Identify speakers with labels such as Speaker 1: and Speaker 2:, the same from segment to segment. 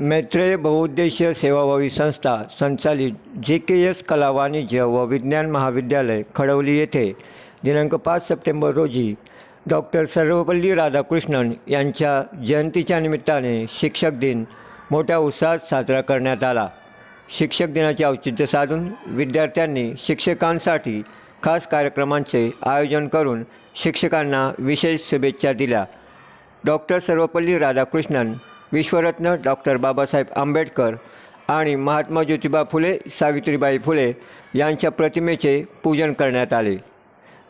Speaker 1: मैत्रेय बहुउद्देशीय सेवाभावी संस्था संचालित JKS कला वाणिज्य व विज्ञान महाविद्यालय खडवली येथे दिनांक 5 सप्टेंबर रोजी डॉक्टर सर्वपल्ली राधाकृष्णन यांच्या जयंतीच्या निमित्ताने शिक्षक दिन मोठ्या उत्साहात साजरा करण्यात आला। शिक्षक दिनाचे औचित्य साधून विद्यार्थ्यांनी शिक्षकांसाठी खास कार्यक्रमांचे आयोजन करून शिक्षकांना विशेष शुभेच्छा दिल्या। डॉक्टर सर्वपल्ली राधाकृष्णन, विश्वरत्न डॉक्टर बाबासाहेब आंबेडकर आणि महात्मा ज्योतिबा फुले सावित्रीबाई फुले यांच्या प्रतिमेचे पूजन करण्यात आले।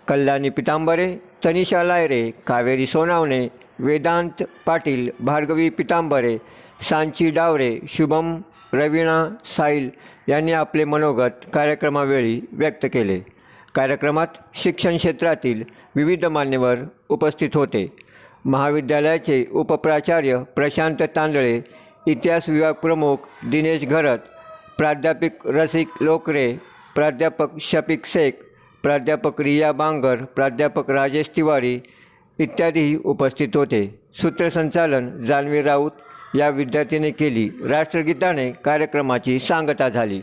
Speaker 1: कल्याणी पितांबरे, तनिषा लायरे, कावेरी सोनावणे, वेदांत पाटील, भार्गवी पितांबरे, सांची डावरे, शुभम, रवीणा, साहिल यांनी आपले मनोगत कार्यक्रमावेळी व्यक्त केले। कार्यक्रमात शिक्षण क्षेत्रातील विविध मान्यवर उपस्थित होते। महाविद्यालयाचे उपप्राचार्य प्रशांत तांदळे, इतिहास विभाग प्रमुख दिनेश घरत, प्राध्यापक रसिक लोकरे, प्राध्यापक शफिक शेख, प्राध्यापक रिया बांगर, प्राध्यापक राजेश तिवारी इत्यादी उपस्थित होते। सूत्रसंचालन जान्हवी राऊत या विद्यार्थीने केली। राष्ट्रगीताने कार्यक्रमाची सांगता झाली।